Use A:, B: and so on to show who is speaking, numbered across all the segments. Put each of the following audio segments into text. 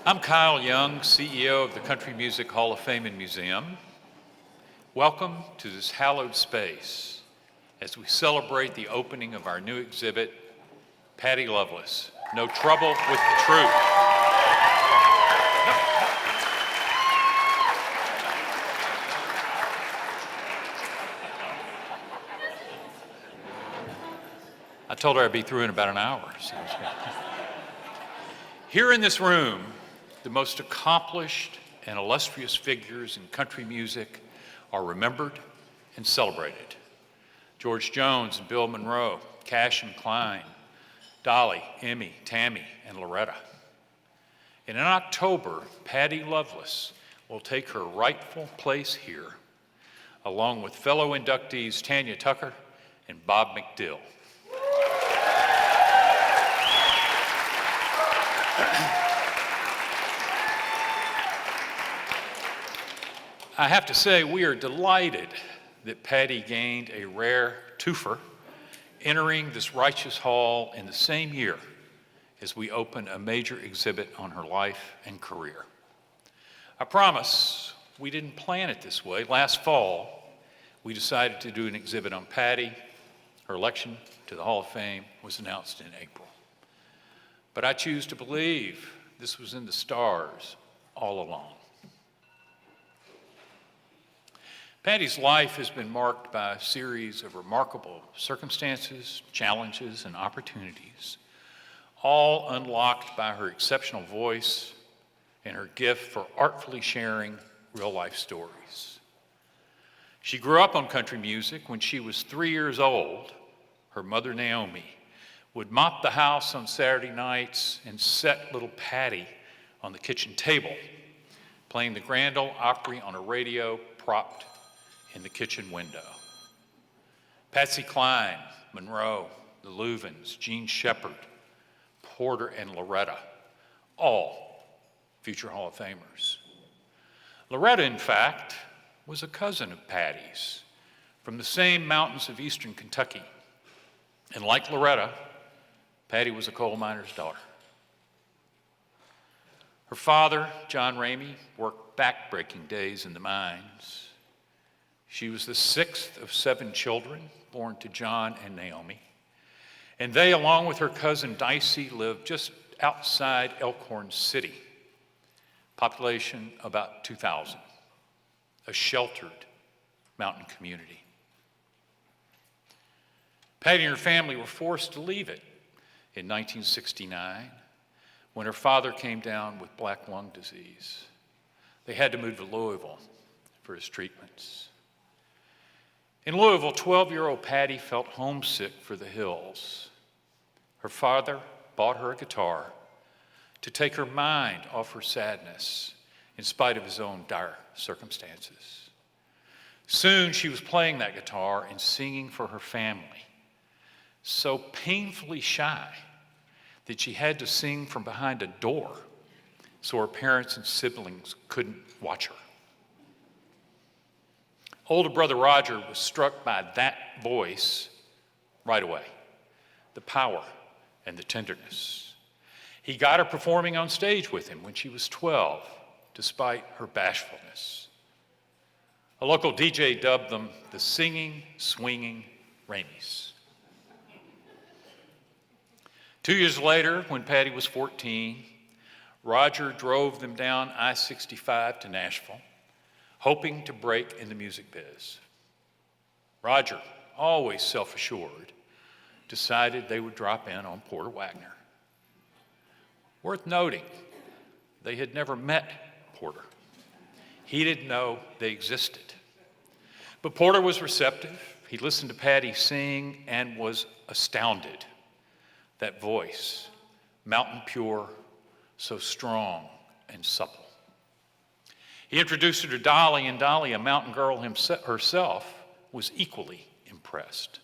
A: I'm Kyle Young, CEO of the Country Music Hall of Fame and Museum. Welcome to this hallowed space as we celebrate the opening of our new exhibit, Patty Loveless, No Trouble with the Truth. I told her I'd be through in about an hour. So. Here in this room, the most accomplished and illustrious figures in country music are remembered and celebrated. George Jones and Bill Monroe, Cash and Klein, Dolly, Emmy, Tammy, and Loretta. And in October, Patty Loveless will take her rightful place here, along with fellow inductees Tanya Tucker and Bob McDill. I have to say, we are delighted that Patty gained a rare twofer, entering this righteous hall in the same year as we open a major exhibit on her life and career. I promise we didn't plan it this way. Last fall, we decided to do an exhibit on Patty. Her election to the Hall of Fame was announced in April. But I choose to believe this was in the stars all along. Patty's life has been marked by a series of remarkable circumstances, challenges, and opportunities, all unlocked by her exceptional voice and her gift for artfully sharing real-life stories. She grew up on country music. When she was 3 years old, her mother, Naomi, would mop the house on Saturday nights and set little Patty on the kitchen table, playing the Grand Ole Opry on a radio propped in the kitchen window. Patsy Cline, Monroe, the Louvens, Gene Shepard, Porter, and Loretta, all future Hall of Famers. Loretta, in fact, was a cousin of Patty's from the same mountains of eastern Kentucky. And like Loretta, Patty was a coal miner's daughter. Her father, John Ramey, worked back-breaking days in the mines. She was the sixth of 7 children born to John and Naomi. And they, along with her cousin Dicey, lived just outside Elkhorn City. Population about 2,000, a sheltered mountain community. Patty and her family were forced to leave it in 1969 when her father came down with black lung disease. They had to move to Louisville for his treatments. In Louisville, 12-year-old Patty felt homesick for the hills. Her father bought her a guitar to take her mind off her sadness in spite of his own dire circumstances. Soon she was playing that guitar and singing for her family, so painfully shy that she had to sing from behind a door so her parents and siblings couldn't watch her. Older brother Roger was struck by that voice right away, the power and the tenderness. He got her performing on stage with him when she was 12, despite her bashfulness. A local DJ dubbed them the singing, swinging Rameys. 2 years later, when Patty was 14, Roger drove them down I-65 to Nashville, hoping to break in the music biz. Roger, always self-assured, decided they would drop in on Porter Wagner. Worth noting, they had never met Porter. He didn't know they existed. But Porter was receptive. He listened to Patty sing and was astounded. That voice, mountain pure, so strong and supple. He introduced her to Dolly, and Dolly, a mountain girl herself, was equally impressed.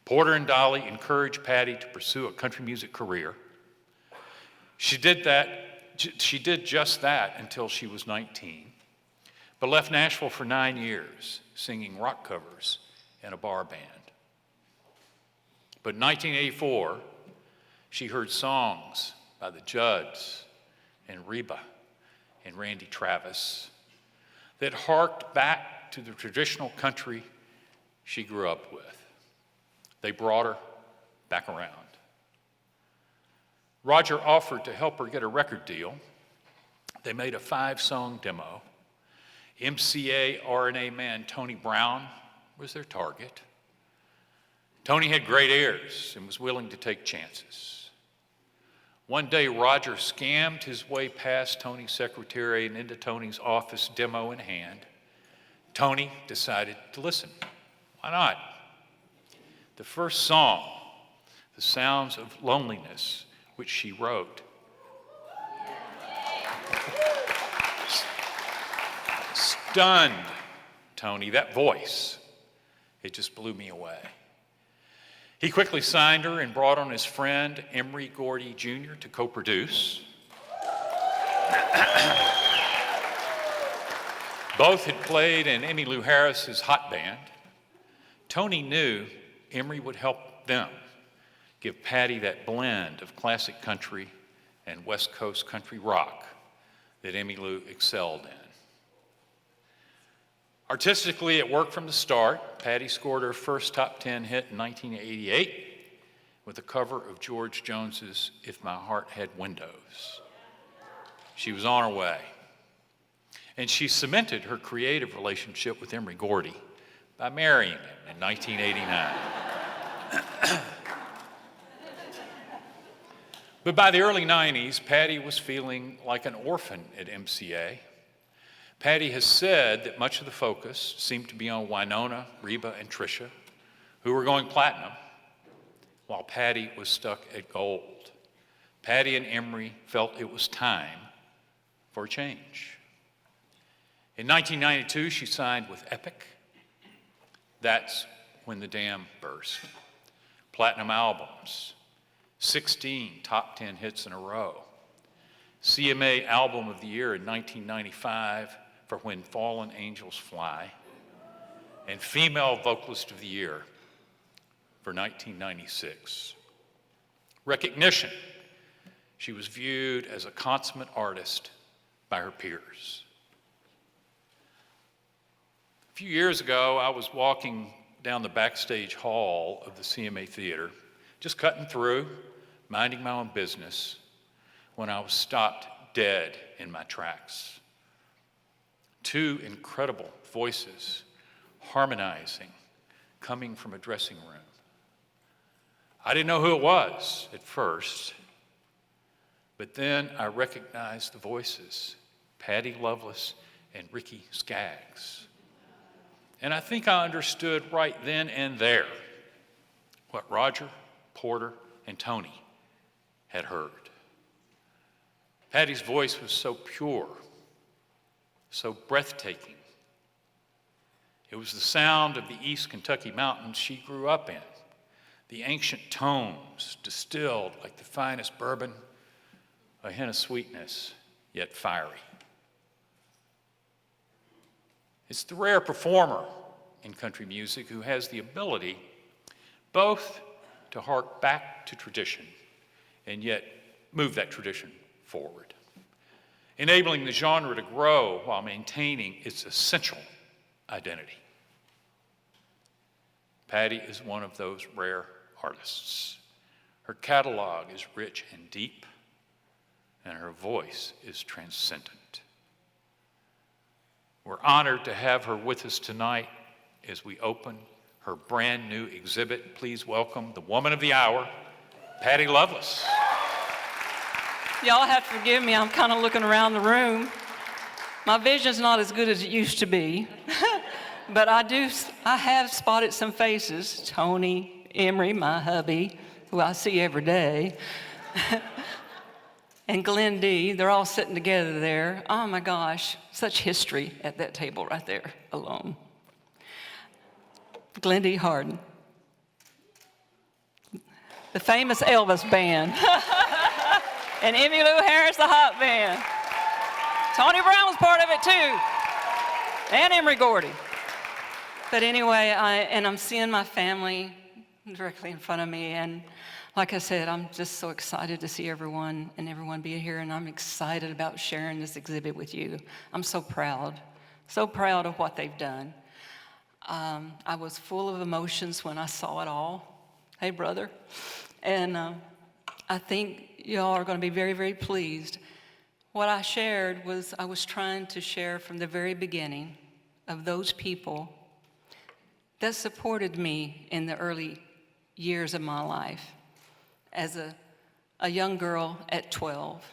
A: Porter and Dolly encouraged Patty to pursue a country music career. She did just that until she was 19, but left Nashville for 9 years, singing rock covers in a bar band. But in 1984, she heard songs by the Judds and Reba and Randy Travis that harked back to the traditional country she grew up with. They brought her back around. Roger offered to help her get a record deal. They made a 5-song demo. MCA RNA man Tony Brown was their target. Tony had great ears and was willing to take chances. One day, Roger scammed his way past Tony's secretary and into Tony's office, demo in hand. Tony decided to listen. Why not? The first song, The Sounds of Loneliness, which she wrote, stunned Tony. That voice, it just blew me away. He quickly signed her and brought on his friend Emory Gordy Jr. to co-produce. Both had played in Emmylou Harris's Hot Band. Tony knew Emory would help them give Patty that blend of classic country and West Coast country rock that Emmylou excelled in. Artistically, it worked from the start. Patty scored her first top 10 hit in 1988 with a cover of George Jones's If My Heart Had Windows. She was on her way. And she cemented her creative relationship with Emory Gordy by marrying him in 1989. But by the early 90s, Patty was feeling like an orphan at MCA. Patty has said that much of the focus seemed to be on Winona, Reba, and Tricia, who were going platinum, while Patty was stuck at gold. Patty and Emory felt it was time for a change. In 1992, she signed with Epic. That's when the dam burst. Platinum albums, 16 top 10 hits in a row. CMA Album of the Year in 1995 for When Fallen Angels Fly, and Female Vocalist of the Year for 1996. Recognition. She was viewed as a consummate artist by her peers. A few years ago, I was walking down the backstage hall of the CMA Theater, just cutting through, minding my own business, when I was stopped dead in my tracks. Two incredible voices harmonizing, coming from a dressing room. I didn't know who it was at first, but then I recognized the voices, Patty Loveless and Ricky Skaggs. And I think I understood right then and there what Roger, Porter, and Tony had heard. Patty's voice was so pure, so breathtaking. It was the sound of the East Kentucky mountains she grew up in, the ancient tones distilled like the finest bourbon, a hint of sweetness, yet fiery. It's the rare performer in country music who has the ability both to hark back to tradition and yet move that tradition forward, enabling the genre to grow while maintaining its essential identity. Patty is one of those rare artists. Her catalog is rich and deep, and her voice is transcendent. We're honored to have her with us tonight as we open her brand new exhibit. Please welcome the woman of the hour, Patty Loveless.
B: Y'all have to forgive me, I'm kind of looking around the room. My vision's not as good as it used to be, but I have spotted some faces. Tony, Emory, my hubby, who I see every day, and Glenn D, they're all sitting together there. Oh my gosh, such history at that table right there alone. Glenn D. Harden, the famous Elvis band. And Emmylou Harris, the hot band. Tony Brown was part of it too. And Emory Gordy. But anyway, I'm seeing my family directly in front of me, and Like I said, I'm just so excited to see everyone be here, and I'm excited about sharing this exhibit with you. I'm so proud of what they've done. I was full of emotions when I saw it all. Hey, brother. And I think y'all are going to be very, very pleased. What I shared was I was trying to share from the very beginning of those people that supported me in the early years of my life as a young girl at 12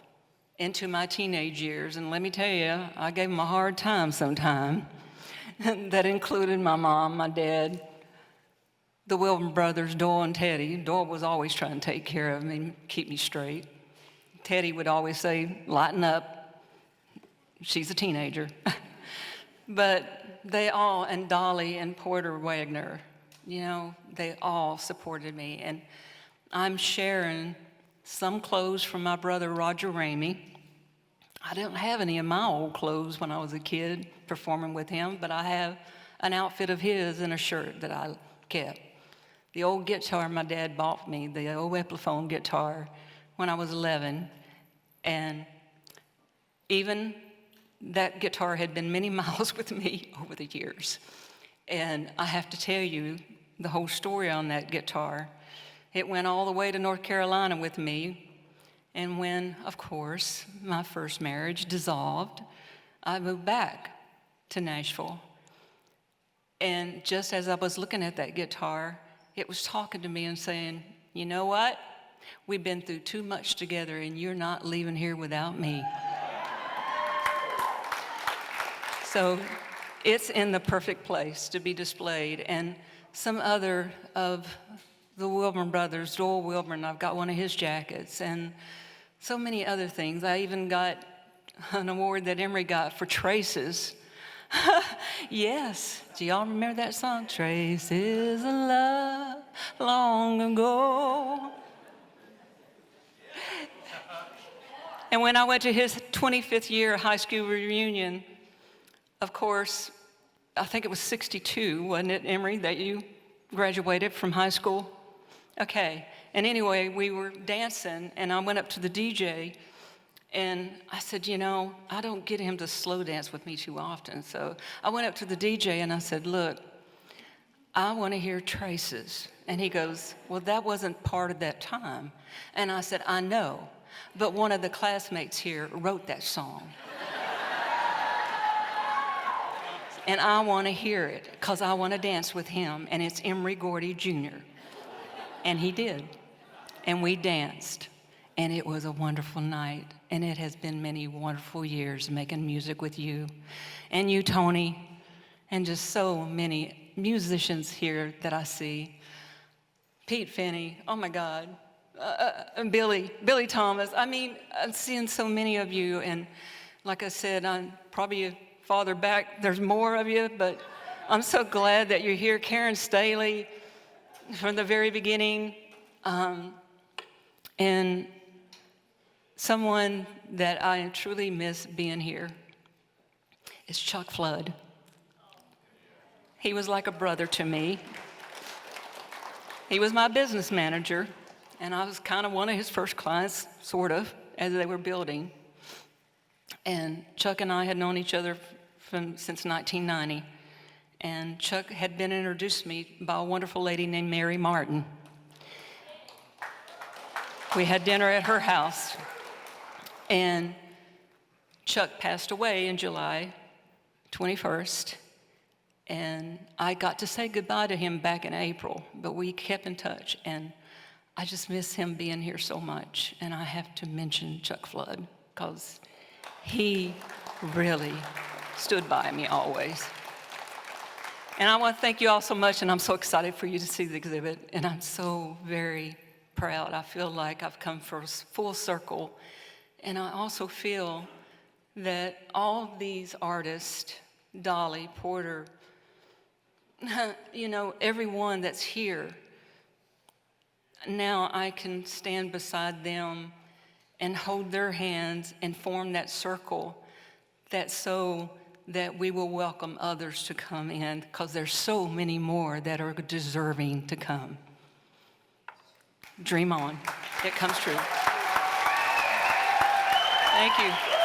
B: into my teenage years. And let me tell you, I gave them a hard time sometime. That included my mom, my dad, the Wilburn brothers, Doyle and Teddy. Doyle was always trying to take care of me, keep me straight. Teddy would always say, lighten up. She's a teenager. But they all, and Dolly and Porter Wagner, you know, they all supported me. And I'm sharing some clothes from my brother Roger Ramey. I didn't have any of my old clothes when I was a kid performing with him, but I have an outfit of his and a shirt that I kept. The old guitar my dad bought me, the old Epiphone guitar, when I was 11. And even that guitar had been many miles with me over the years. And I have to tell you the whole story on that guitar. It went all the way to North Carolina with me. And when, of course, my first marriage dissolved, I moved back to Nashville. And just as I was looking at that guitar, it was talking to me and saying, you know what? We've been through too much together, and you're not leaving here without me. So it's in the perfect place to be displayed. And some other of the Wilburn brothers, Doyle Wilburn, I've got one of his jackets, and so many other things. I even got an award that Emery got for Traces. Yes, do y'all remember that song? Traces of love long ago. And when I went to his 25th year high school reunion, of course, I think it was 62, wasn't it, Emery, that you graduated from high school? Okay, and anyway, we were dancing, and I went up to the DJ, and I said, you know, I don't get him to slow dance with me too often, so I went up to the DJ, and I said, look, I want to hear Traces. And he goes, well, that wasn't part of that time. And I said, I know, but one of the classmates here wrote that song. And I want to hear it, because I want to dance with him, and it's Emery Gordy Jr., and he did. And we danced. And it was a wonderful night. And it has been many wonderful years making music with you. And you, Tony. And just so many musicians here that I see. Pete Finney. Oh, my God. And Billy Thomas. I mean, I'm seeing so many of you. And like I said, I'm probably farther back. There's more of you. But I'm so glad that you're here. Karen Staley. From the very beginning, and someone that I truly miss being here is Chuck Flood. He was like a brother to me. He was my business manager, and I was kind of one of his first clients, sort of, as they were building. And Chuck and I had known each other since 1990. And Chuck had been introduced to me by a wonderful lady named Mary Martin. We had dinner at her house, and Chuck passed away in July 21st, and I got to say goodbye to him back in April, but we kept in touch, and I just miss him being here so much, and I have to mention Chuck Flood, because he really stood by me always. And I want to thank you all so much, and I'm so excited for you to see the exhibit, and I'm so very proud. I feel like I've come full circle, and I also feel that all these artists, Dolly, Porter, you know, everyone that's here, now I can stand beside them and hold their hands and form that circle that's so that we will welcome others to come in, because there's so many more that are deserving to come. dream on. It comes true. Thank you.